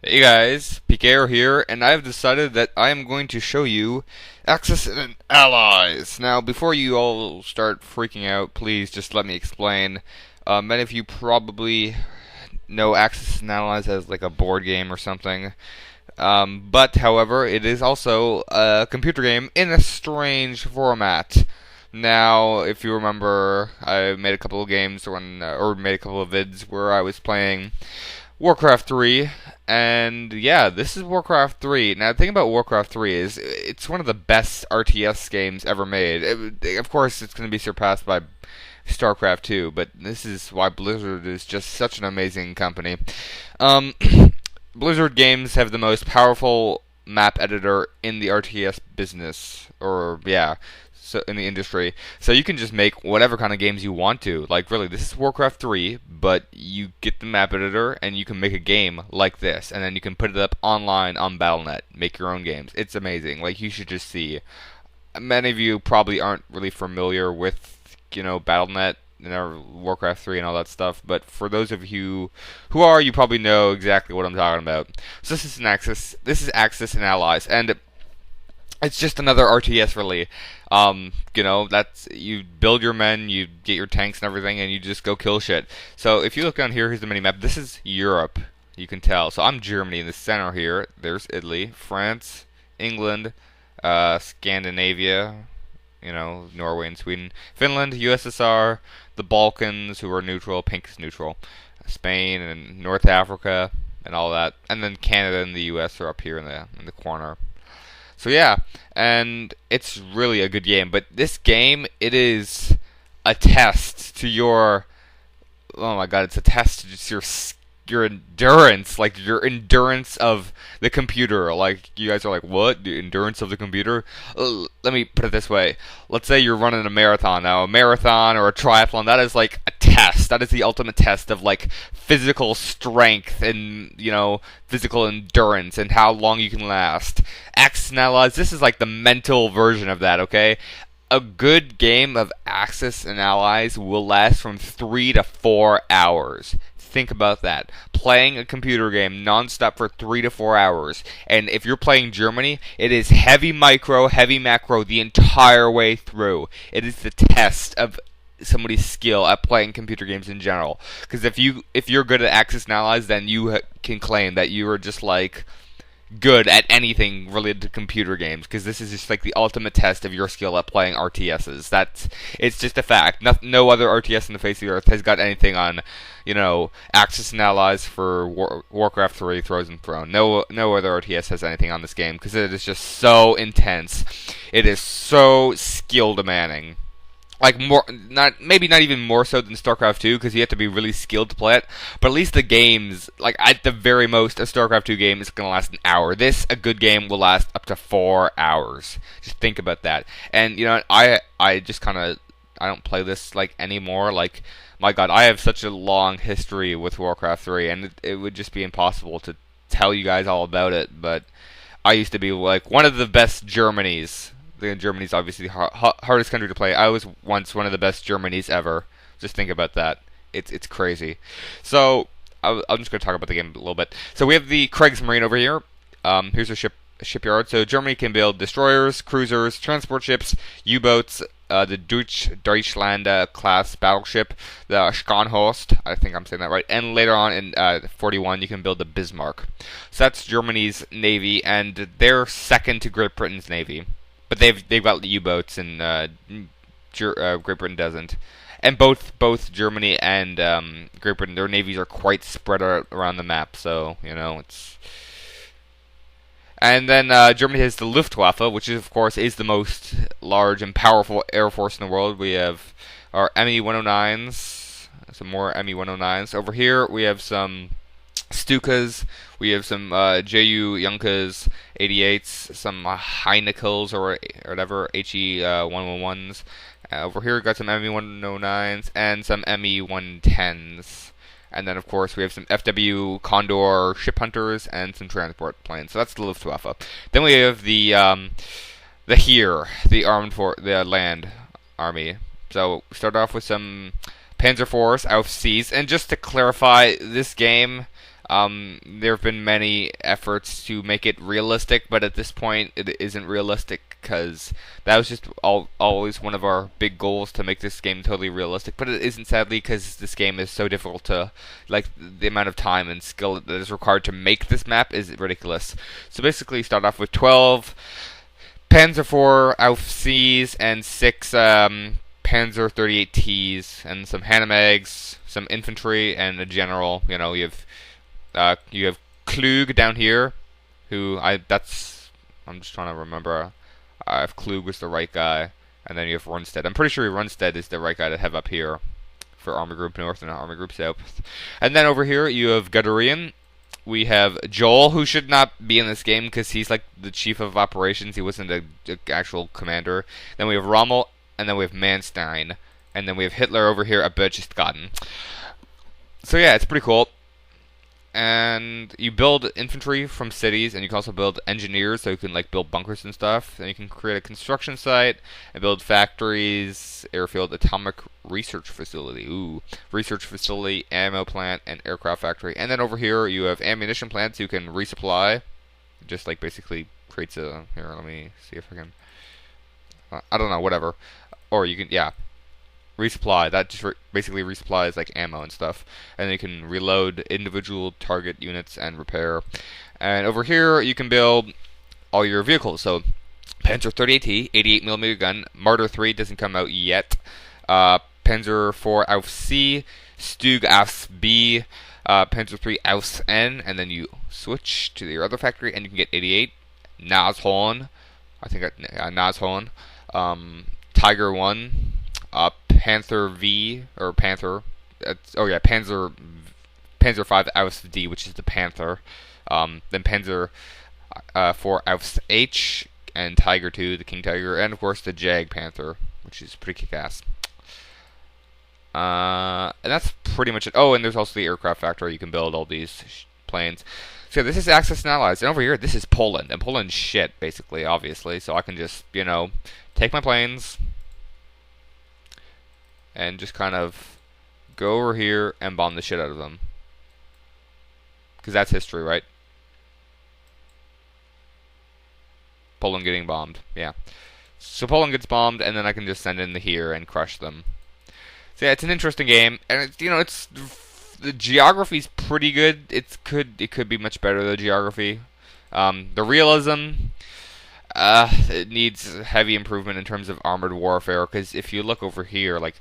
Hey guys, PKR here, and I've decided that I am going to show you Axis&Allies. Now, before you all start freaking out, please just let me explain. Many of you probably know Axis&Allies as like a board game or something. But, however, it is also a computer game in a strange format. Now, if you remember, I made a couple of games or made a couple of vids where I was playing Warcraft 3, and yeah, this is Warcraft 3. Now, the thing about Warcraft 3 is it's one of the best RTS games ever made. Of course, it's going to be surpassed by StarCraft 2, but this is why Blizzard is just such an amazing company. Um, Blizzard games have the most powerful map editor in the RTS business, or yeah, so in the industry. So you can just make whatever kind of games you want to. Like really, this is Warcraft 3, but you get the map editor and you can make a game like this, and then you can put it up online on Battle.net. Make your own games. It's amazing. Like you should just see. Many of you probably aren't really familiar with Battle.net and Warcraft 3 and all that stuff, but for those of you who are, you probably know exactly what I'm talking about. So this is Axis&Allies, and it's just another RTS, really. That's you build your men, you get your tanks and everything, and you just go kill shit. So if you look down here, here's the mini map. This is Europe, you can tell. So I'm Germany in the center here. There's Italy, France, England, Scandinavia, Norway and Sweden, Finland, USSR, the Balkans, who are neutral. Pink is neutral. Spain and North Africa and all that, and then Canada and the US are up here in the corner. So yeah, and it's really a good game. But this game, it is a test to your, oh my god, it's a test to just your endurance, like your endurance of the computer. Like you guys are like, what? The endurance of the computer? Let me put it this way. Let's say you're running a marathon. Now, a marathon or a triathlon, that is like a test. That is the ultimate test of like physical strength and physical endurance and how long you can last. Axis&Allies, this is like the mental version of that. Okay. A good game of Axis&Allies will last from 3 to 4 hours. Think about that. Playing a computer game non-stop for 3 to 4 hours. And if you're playing Germany, it is heavy micro, heavy macro the entire way through. It is the test of somebody's skill at playing computer games in general. Because if you're good at Axis&Allies, then you can claim that you are just like good at anything related to computer games, because this is just like the ultimate test of your skill at playing RTSs. It's just a fact. No other RTS on the face of the earth has got anything on, Axis&Allies for Warcraft 3 Throws and Throne. No other RTS has anything on this game, because it is just so intense. It is so skill demanding. Like maybe not even more so than StarCraft 2, because you have to be really skilled to play it. But at least the games, like at the very most, a StarCraft 2 game is going to last an hour. A good game will last up to 4 hours. Just think about that. And I just kind of I don't play this like anymore. Like my God, I have such a long history with Warcraft 3, and it would just be impossible to tell you guys all about it. But I used to be like one of the best Germanys. Germany's obviously the hardest country to play. I was once one of the best Germanys ever. Just think about that. It's crazy. So I'm just going to talk about the game a little bit. So we have the Kriegsmarine over here. Here's a shipyard. So Germany can build destroyers, cruisers, transport ships, U-boats, the Deutschland class battleship, the Scharnhorst, I think I'm saying that right, and later on in 41 you can build the Bismarck. So that's Germany's navy, and they're second to Great Britain's navy. But they've got U-boats, and Great Britain doesn't. And both Germany and Great Britain, their navies are quite spread out around the map. So it's. And then Germany has the Luftwaffe, which of course is the most large and powerful air force in the world. We have our Me-109s, some more Me-109s. Over here we have some Stukas, we have some Ju Junkas 88s, some Heinekels or whatever, HE-111s. Over here we got some Me-109s and some Me-110s. And then, of course, we have some FW Condor ship hunters and some transport planes. So that's the Luftwaffe. Then we have the Heer, the land army. So we start off with some Panzer Force, Aufsies. And just to clarify, this game, There have been many efforts to make it realistic, but at this point, it isn't realistic because that was just always one of our big goals, to make this game totally realistic. But it isn't, sadly, because this game is so difficult to, like, the amount of time and skill that is required to make this map is ridiculous. So basically, you start off with 12 Panzer IV Aufsees and 6 Panzer 38Ts and some Hanemegs, some infantry, and a general. You have Klug down here, I'm just trying to remember if Klug was the right guy, and then you have Runstead. I'm pretty sure Runstead is the right guy to have up here for Army Group North and Army Group South. And then over here you have Guderian. We have Joel, who should not be in this game because he's like the chief of operations. He wasn't an actual commander. Then we have Rommel, and then we have Manstein, and then we have Hitler over here at Berchtesgaden. So yeah, it's pretty cool. And you build infantry from cities, and you can also build engineers, so you can like build bunkers and stuff. And you can create a construction site and build factories, airfield, atomic research facility, research facility, ammo plant, and aircraft factory. And then over here you have ammunition plants you can resupply. Just like basically creates a here. Let me see if I can. I don't know, whatever. Or you can resupply. That just basically resupplies like ammo and stuff, and then you can reload individual target units and repair. And over here you can build all your vehicles. So Panzer 38T, 88mm gun. Marder 3 doesn't come out yet. Panzer 4 Auf C, Stug Aufs B, Panzer 3 Aufs N, and then you switch to your other factory and you can get 88 Nashorn. I think Nashorn. Tiger 1. Panther V, or Panther, Panzer 5 Aus D, which is the Panther, then Panzer 4 Aus H, and Tiger 2, the King Tiger, and of course the Jag Panther, which is pretty kick-ass. And that's pretty much it. Oh, and there's also the aircraft factory. You can build all these planes. So this is Axis&Allies, and over here this is Poland, and Poland's shit, basically, obviously, so I can just, take my planes and just kind of go over here and bomb the shit out of them. Because that's history, right? Poland getting bombed, yeah. So Poland gets bombed, and then I can just send in here and crush them. So yeah, it's an interesting game, and it's the geography's pretty good. It could be much better, the geography. The realism, it needs heavy improvement in terms of armored warfare, because if you look over here, like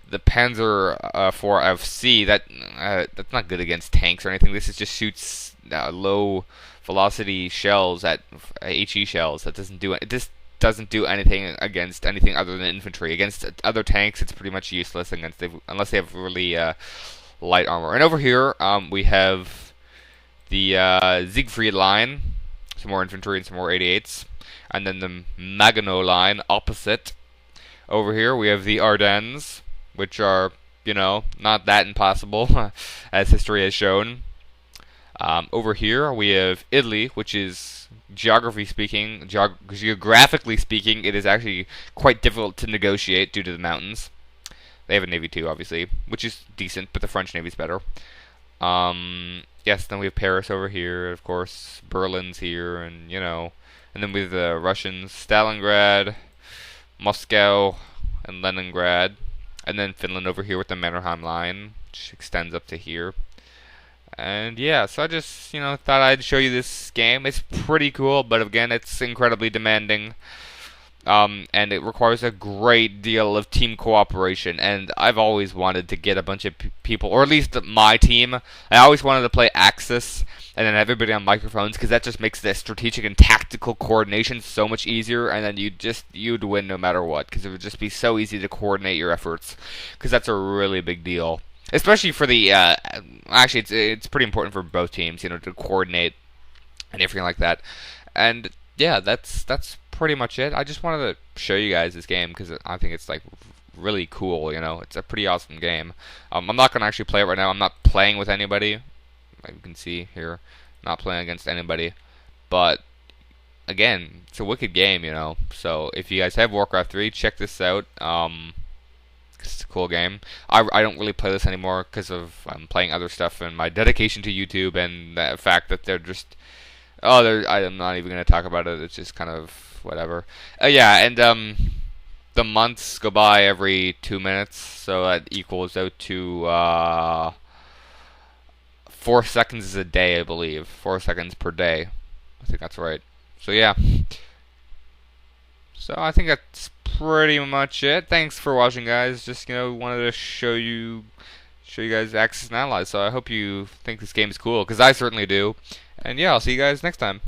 the Panzer 4 FC, that's not good against tanks or anything. This just shoots low velocity shells at HE shells. That doesn't do it. This doesn't do anything against anything other than infantry. Against other tanks, it's pretty much useless unless they have really light armor. And over here, we have the Siegfried line, some more infantry and some more 88s. And then the Maginot line opposite. Over here we have the Ardennes, which are, not that impossible, as history has shown. Over here we have Italy, which is, geographically speaking, it is actually quite difficult to negotiate due to the mountains. They have a navy too, obviously, which is decent, but the French navy's better. Yes, then we have Paris over here, of course, Berlin's here, and, and then we have the Russians, Stalingrad, Moscow, and Leningrad. And then Finland over here with the Mannerheim line, which extends up to here. And yeah, so I just, thought I'd show you this game. It's pretty cool, but again, it's incredibly demanding. And it requires a great deal of team cooperation, and I've always wanted to get a bunch of people, or at least my team. I always wanted to play Axis, and then everybody on microphones, because that just makes the strategic and tactical coordination so much easier, and then you'd win no matter what, because it would just be so easy to coordinate your efforts, because that's a really big deal. Especially for the, actually it's pretty important for both teams, to coordinate and everything like that. And yeah, that's pretty much it. I just wanted to show you guys this game because I think it's like really cool. It's a pretty awesome game. I'm not gonna actually play it right now. I'm not playing with anybody. Like you can see here, not playing against anybody. But again, it's a wicked game. So if you guys have Warcraft 3, check this out. Because 'cause it's a cool game. I don't really play this anymore because of I'm playing other stuff and my dedication to YouTube and the fact that they're just I'm not even gonna talk about it. It's just kind of whatever. Yeah, and the months go by every 2 minutes, so that equals out to 4 seconds is a day, I believe. 4 seconds per day. I think that's right. So yeah. So I think that's pretty much it. Thanks for watching, guys. Just wanted to show you guys Axis and Allies. So I hope you think this game is cool, because I certainly do. And yeah, I'll see you guys next time.